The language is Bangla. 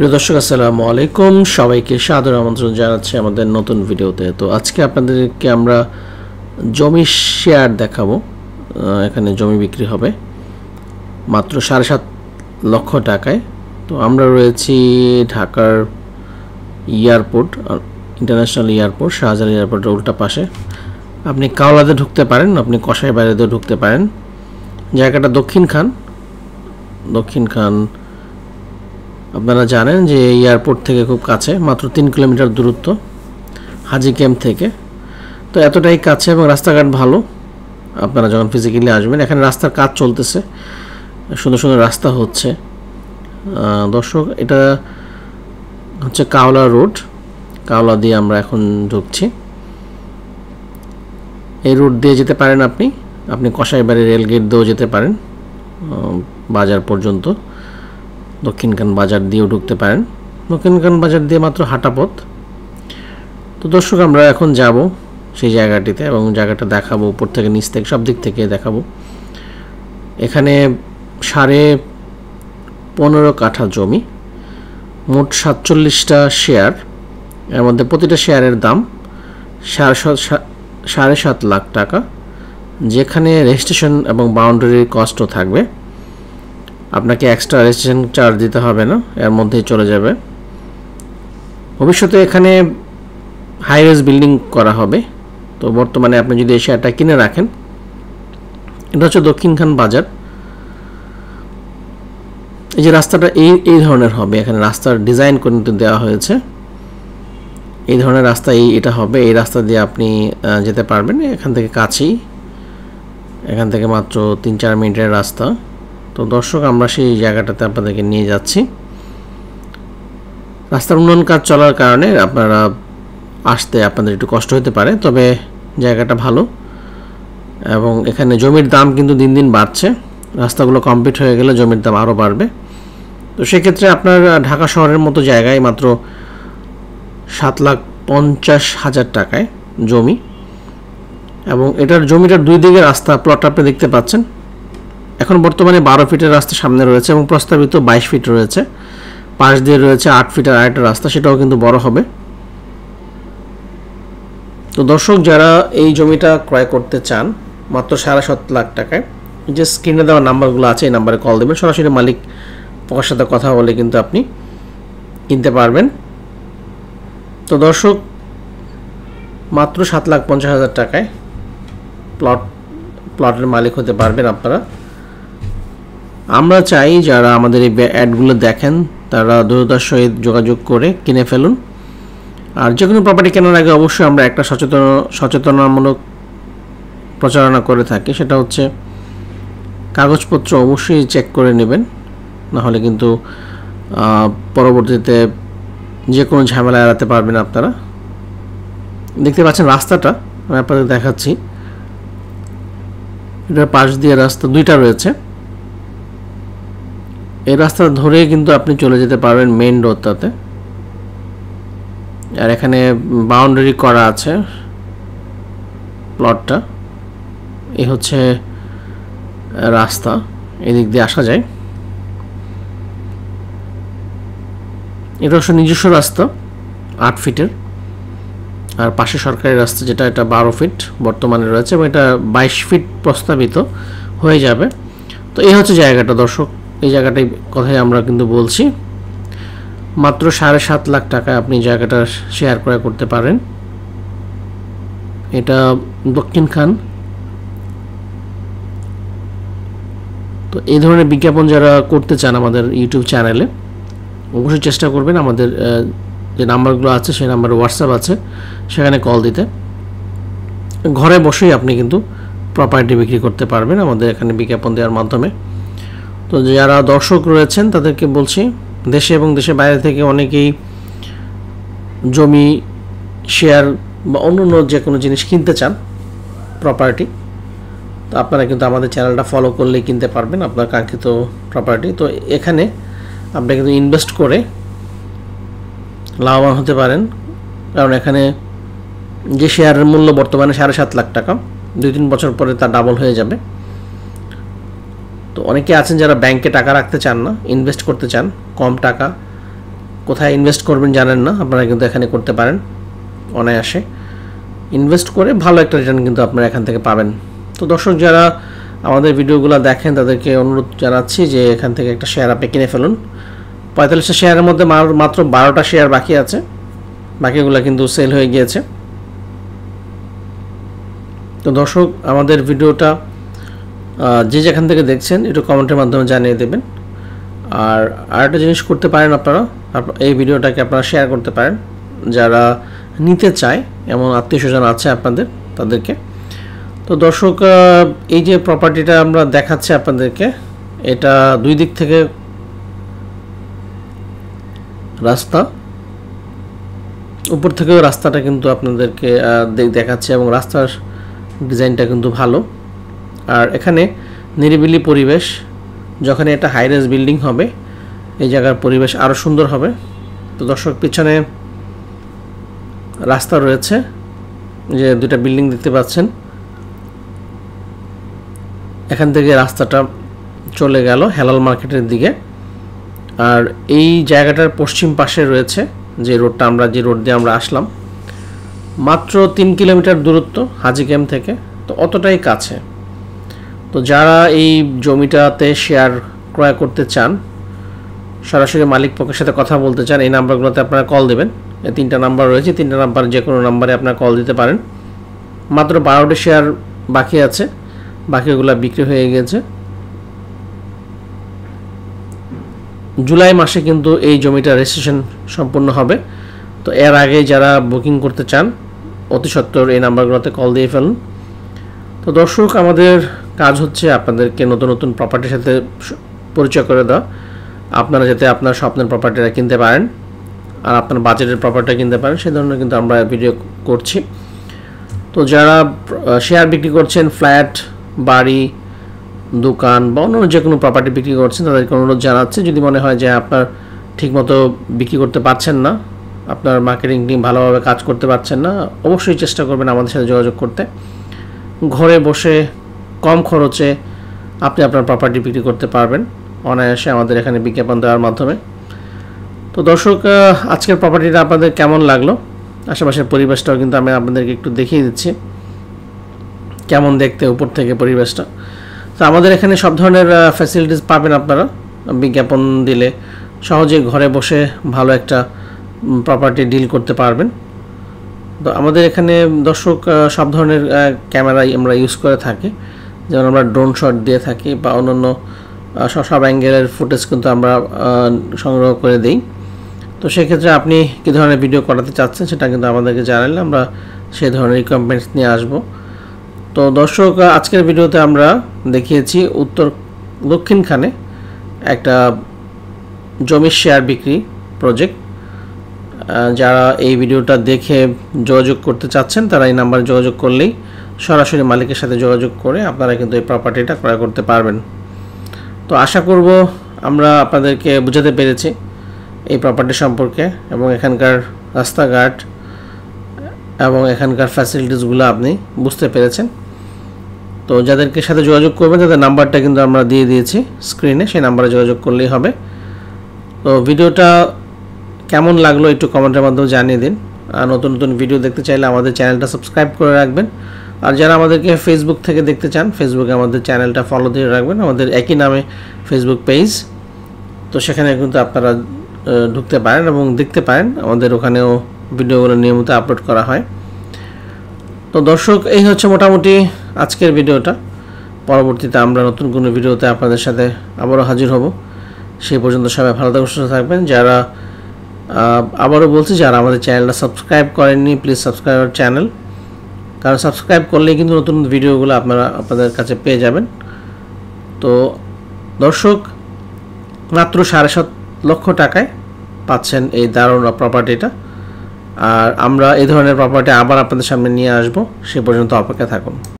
প্রিয় দর্শক আসসালামু আলাইকুম, সবাইকে সাদর আমন্ত্রণ জানাচ্ছি আমাদের নতুন ভিডিওতে। তো আজকে আপনাদেরকে আমরা জমি শেয়ার দেখাবো। এখানে জমি বিক্রি হবে মাত্র 7.5 লক্ষ টাকায়। তো আমরা রয়েছি ঢাকার এয়ারপোর্ট, ইন্টারন্যাশনাল এয়ারপোর্ট, শাহজালাল এয়ারপোর্টের উল্টা পাশে। আপনি কাওলাতে ঢুকতে পারেন, আপনি কসাই বাইরেতেও ঢুকতে পারেন। জায়গাটা দক্ষিণ খান আপনারা জানেন যে এয়ারপোর্ট থেকে খুব কাছে, মাত্র 3 কিলোমিটার দূরত্ব হাজি ক্যাম্প থেকে। তো এতটাই কাছে এবং রাস্তাঘাট ভালো। আপনারা যখন ফিজিক্যালি আসবেন, এখানে রাস্তার কাজ চলতেছে, সুন্দর সুন্দর রাস্তা হচ্ছে। দর্শক, এটা হচ্ছে কাওলা রোড, কাওলা দিয়ে আমরা এখন ঢুকছি। এই রোড দিয়ে যেতে পারেন আপনি কসাইবাড়ি রেলগেট দিয়েও যেতে পারেন বাজার পর্যন্ত। দক্ষিণখান বাজার দিয়েও ঢুকতে পারেন। দক্ষিণখান বাজার দিয়ে মাত্র হাঁটা পথ। তো দর্শক, আমরা এখন যাব সেই জায়গাটিতে এবং জায়গাটা দেখাবো, উপর থেকে নিচ থেকে সব দিক থেকে দেখাবো। এখানে 15.5 কাঠা জমি, মোট 47টা শেয়ার। এর মধ্যে প্রতিটা শেয়ারের দাম 7.5 লাখ টাকা, যেখানে রেজিস্ট্রেশন এবং বাউন্ডারির কস্টও থাকবে। আপনাকে এক্সট্রা রেজিস্ট্রেশন চার্জ দিতে হবে না, এর মধ্যেই চলে যাবে। ভবিষ্যতে এখানে হাই রাইজ বিল্ডিং করা হবে। তো বর্তমানে আপনি যদি এই শেয়ারটা কিনে রাখেন, এটা হচ্ছে দক্ষিণখান বাজার। এই যে রাস্তাটা এই ধরনের হবে, এখানে রাস্তার ডিজাইন করে দেওয়া হয়েছে। এই ধরনের রাস্তা এটা হবে। এই রাস্তা দিয়ে আপনি যেতে পারবেন। এখান থেকে কাছেই, এখান থেকে মাত্র 3-4 মিনিটের রাস্তা। তো দর্শক, আমরা সেই জায়গাটাতে আপনাদেরকে নিয়ে যাচ্ছি। রাস্তার উন্নয়ন কাজ চলার কারণে আপনারা আসতে আপনাদের একটু কষ্ট হতে পারে, তবে জায়গাটা ভালো এবং এখানে জমির দাম কিন্তু দিন দিন বাড়ছে। রাস্তাগুলো কমপ্লিট হয়ে গেলে জমির দাম আরও বাড়বে। তো সেক্ষেত্রে আপনার ঢাকা শহরের মতো জায়গায় মাত্র 7,50,000 টাকায় জমি, এবং এটার জমিটার দুই দিকে রাস্তা প্লট আপনি দেখতে পাচ্ছেন। এখন বর্তমানে 12 ফিটের রাস্তা সামনে রয়েছে এবং প্রস্তাবিত 22 ফিট রয়েছে। পাশ দিয়ে রয়েছে 8 ফিটের আরেকটা রাস্তা, সেটাও কিন্তু বড় হবে। তো দর্শক, যারা এই জমিটা ক্রয় করতে চান মাত্র 7.5 লাখ টাকায়, যে স্ক্রিনে দেওয়া নাম্বারগুলো আছে এই নাম্বারে কল দেবেন। সরাসরি মালিক পক্ষের সাথে কথা বলে কিন্তু আপনি কিনতে পারবেন। তো দর্শক, মাত্র 7,50,000 টাকায় প্লটের মালিক হতে পারবেন আপনারা। আমরা চাই যারা আমাদের এই অ্যাডগুলো দেখেন তারা দ্রুততার সহিত যোগাযোগ করে কিনে ফেলুন। আর যে কোনো প্রপার্টি কেনার আগে অবশ্যই আমরা একটা সচেতনামূলক প্রচারণা করে থাকি, সেটা হচ্ছে কাগজপত্র অবশ্যই চেক করে নেবেন, নাহলে কিন্তু পরবর্তীতে যে কোনো ঝামেলা এড়াতে পারবেন আপনারা। দেখতে পাচ্ছেন রাস্তাটা, আমি আপনাদের দেখাচ্ছি। এটার পাশ দিয়ে রাস্তা দুইটা রয়েছে। এই রাস্তা ধরে কিন্তু আপনি চলে যেতে পারবেন মেইন রোডটাতে। আর এখানে বাউন্ডারি করা আছে প্লটটা। এই হচ্ছে রাস্তা, এদিক দিয়ে আসা যায়। এটা হচ্ছে নিজস্ব রাস্তা 8 ফিটের, আর পাশে সরকারি রাস্তা যেটা, এটা 12 ফিট বর্তমানে রয়েছে এবং এটা 22 ফিট প্রস্তাবিত হয়ে যাবে। তো এই হচ্ছে জায়গাটা দর্শক, এই জায়গাটাই কথাই আমরা কিন্তু বলছি। মাত্র 7.5 লাখ টাকায় আপনি জায়গাটা শেয়ার ক্রয় করতে পারেন। এটা দক্ষিণখান। তো এই ধরনের বিজ্ঞাপন যারা করতে চান আমাদের ইউটিউব চ্যানেলে, অবশ্যই চেষ্টা করবেন আমাদের যে নাম্বারগুলো আছে সেই নাম্বারে হোয়াটসঅ্যাপ আছে, সেখানে কল দিতে। ঘরে বসেই আপনি কিন্তু প্রপার্টি বিক্রি করতে পারবেন আমাদের এখানে বিজ্ঞাপন দেওয়ার মাধ্যমে। তো যারা দর্শক রয়েছেন তাদেরকে বলছি, দেশে এবং দেশের বাইরে থেকে অনেকেই জমি, শেয়ার বা অন্য যে কোনো জিনিস কিনতে চান প্রপার্টি, তো আপনারা কিন্তু আমাদের চ্যানেলটা ফলো করলেই কিনতে পারবেন আপনার কাঙ্ক্ষিত প্রপার্টি। তো এখানে আপনি কিন্তু ইনভেস্ট করে লাভবান হতে পারেন, কারণ এখানে যে শেয়ারের মূল্য বর্তমানে 7.5 লাখ টাকা, 2-3 বছর পরে তা ডাবল হয়ে যাবে। তো অনেকে আছেন যারা ব্যাংকে টাকা রাখতে চান না, ইনভেস্ট করতে চান কম টাকা কোথায় ইনভেস্ট করবেন জানেন না, আপনারা কিন্তু এখানে করতে পারেন অনায়াসে। ইনভেস্ট করে ভালো একটা রিটার্ন কিন্তু আপনারা এখান থেকে পাবেন। তো দর্শক যারা আমাদের ভিডিওগুলো দেখেন তাদেরকে অনুরোধ জানাচ্ছি যে এখান থেকে একটা শেয়ার আপনি কিনে ফেলুন। 45টা শেয়ারের মধ্যে মাত্র 12টা শেয়ার বাকি আছে, বাকিগুলো কিন্তু সেল হয়ে গিয়েছে। তো দর্শক আমাদের ভিডিওটা যে যেখান থেকে দেখছেন একটু কমেন্টের মাধ্যমে জানিয়ে দেবেন। আর আরেকটা জিনিস করতে পারেন, আপনারা এই ভিডিওটাকে আপনারা শেয়ার করতে পারেন যারা নিতে চায় এমন আত্মীয়স্বজন আছে আপনাদের, তাদেরকে। তো দর্শক এই যে প্রপার্টিটা আমরা দেখাচ্ছি আপনাদেরকে, এটা দুই দিক থেকে রাস্তা, উপর থেকেও রাস্তাটা কিন্তু আপনাদেরকে দেখাচ্ছে এবং রাস্তার ডিজাইনটা কিন্তু ভালো। আর এখানে নিরিবিলি পরিবেশ, যখন এটা হাইরাইজ বিল্ডিং হবে এই জায়গার পরিবেশ আরও সুন্দর হবে। তো দর্শক পিছনে রাস্তা রয়েছে, যে দুটা বিল্ডিং দেখতে পাচ্ছেন, এখান থেকে রাস্তাটা চলে গেল হেলাল মার্কেটের দিকে। আর এই জায়গাটার পশ্চিম পাশে রয়েছে যে রোডটা, যে রোড দিয়ে আমরা আসলাম, মাত্র 3 কিলোমিটার দূরত্ব হাজি ক্যাম্প থেকে, তো অতটাই কাছে। তো যারা এই জমিটাতে শেয়ার ক্রয় করতে চান, সরাসরি মালিক পক্ষের সাথে কথা বলতে চান, এই নাম্বারগুলোতে আপনারা কল দেবেন। এই 3টা নাম্বার রয়েছে, 3টা নাম্বার যে কোনো নাম্বারে আপনারা কল দিতে পারেন। মাত্র 12টা শেয়ার বাকি আছে, বাকিগুলো বিক্রি হয়ে গেছে। জুলাই মাসে কিন্তু এই জমিটা রেজিস্ট্রেশন সম্পূর্ণ হবে। তো এর আগে যারা বুকিং করতে চান অতি সত্বর এই নাম্বারগুলোতে কল দিয়ে ফেলুন। তো দর্শক আমাদের কাজ হচ্ছে আপনাদেরকে নতুন নতুন প্রপার্টির সাথে পরিচয় করে দেওয়া, আপনারা যাতে আপনার স্বপ্নের প্রপার্টিটা কিনতে পারেন আর আপনার বাজেটের প্রপার্টি কিনতে পারেন, সেই ধরনের কিন্তু আমরা ভিডিও করছি। তো যারা শেয়ার বিক্রি করছেন, ফ্ল্যাট, বাড়ি, দোকান বা অন্য যে কোনো প্রপার্টি বিক্রি করছেন, তাদেরকে অনুরোধ জানাচ্ছি, যদি মনে হয় যে আপনার ঠিকমতো বিক্রি করতে পারছেন না, আপনার মার্কেটিং টিম ভালোভাবে কাজ করতে পারছেন না, অবশ্যই চেষ্টা করবেন আমাদের সাথে যোগাযোগ করতে। ঘরে বসে কম খরচে আপনি আপনার প্রপার্টি বিক্রি করতে পারবেন অনায়াসে আমাদের এখানে বিজ্ঞাপন দেওয়ার মাধ্যমে। তো দর্শক আজকের প্রপার্টিটা আপনাদের কেমন লাগলো, আশেপাশের পরিবেশটাও কিন্তু আমি আপনাদেরকে একটু দেখিয়ে দিচ্ছি কেমন দেখতে উপর থেকে পরিবেশটা। তো আমাদের এখানে সব ধরনের ফ্যাসিলিটিস পাবেন আপনারা, বিজ্ঞাপন দিলে সহজে ঘরে বসে ভালো একটা প্রপার্টি ডিল করতে পারবেন। তো আমাদের এখানে দর্শক সব ধরনের ক্যামেরাই আমরা ইউজ করে থাকি, যেমন আমরা ড্রোন শট দিয়ে থাকি বা অন্যান্য সব অ্যাঙ্গেলের ফুটেজ কিন্তু আমরা সংগ্রহ করে দিই। তো সেক্ষেত্রে আপনি কী ধরনের ভিডিও করাতে চাচ্ছেন সেটা কিন্তু আমাদেরকে জানালে আমরা সেই ধরনের রিকোয়ারমেন্টস নিয়ে আসবো। তো দর্শক আজকের ভিডিওতে আমরা দেখিয়েছি দক্ষিণখানে একটা জমির শেয়ার বিক্রি প্রজেক্ট। যারা এই ভিডিওটা দেখে যোগাযোগ করতে চাচ্ছেন তারা এই নাম্বারে যোগাযোগ করলেই সরাসরি মালিকের সাথে যোগাযোগ করে আপনারা কিন্তু এই প্রপার্টিটা ক্রয় করতে পারবেন। তো আশা করব আমরা আপনাদেরকে বোঝাতে পেরেছি এই প্রপার্টি সম্পর্কে এবং এখানকার রাস্তাঘাট এবং এখানকার ফ্যাসিলিটিসগুলো আপনি বুঝতে পেরেছেন। তো যাদেরকে সাথে যোগাযোগ করবেন তাদের নাম্বারটা কিন্তু আমরা দিয়ে দিয়েছি স্ক্রিনে, সেই নাম্বারে যোগাযোগ করলেই হবে। তো ভিডিওটা কেমন লাগলো একটু কমেন্টের মাধ্যমে জানিয়ে দিন। আর নতুন নতুন ভিডিও দেখতে চাইলে আমাদের চ্যানেলটা সাবস্ক্রাইব করে রাখবেন। আর যারা আমাদেরকে ফেসবুক থেকে দেখতে চান, ফেসবুকে আমাদের চ্যানেলটা ফলো দিয়ে রাখবেন, আমাদের একই নামে ফেসবুক পেজ। তো সেখানে কিন্তু আপনারা ঢুকতে পারেন এবং দেখতে পারেন, আমাদের ওখানেও ভিডিওগুলো নিয়মিত আপলোড করা হয়। তো দর্শক এই হচ্ছে মোটামুটি আজকের ভিডিওটা। পরবর্তীতে আমরা নতুন কোনো ভিডিওতে আপনাদের সাথে আবারও হাজির হব। সেই পর্যন্ত সবাই ভালো থাকবেন, সুস্থ থাকবেন। যারা আবারও বলছি, যারা আমাদের চ্যানেলটা সাবস্ক্রাইব করেননি প্লিজ সাবস্ক্রাইব আওয়ার চ্যানেল, কারণ সাবস্ক্রাইব করলেই কিন্তু নতুন ভিডিওগুলো আপনাদের কাছে পেয়ে যাবেন। তো দর্শক মাত্র 7.5 লক্ষ টাকায় পাচ্ছেন এই দারুণ প্রপার্টিটা। আর আমরা এই ধরনের প্রপার্টি আবার আপনাদের সামনে নিয়ে আসব, সে পর্যন্ত অপেক্ষা থাকুন।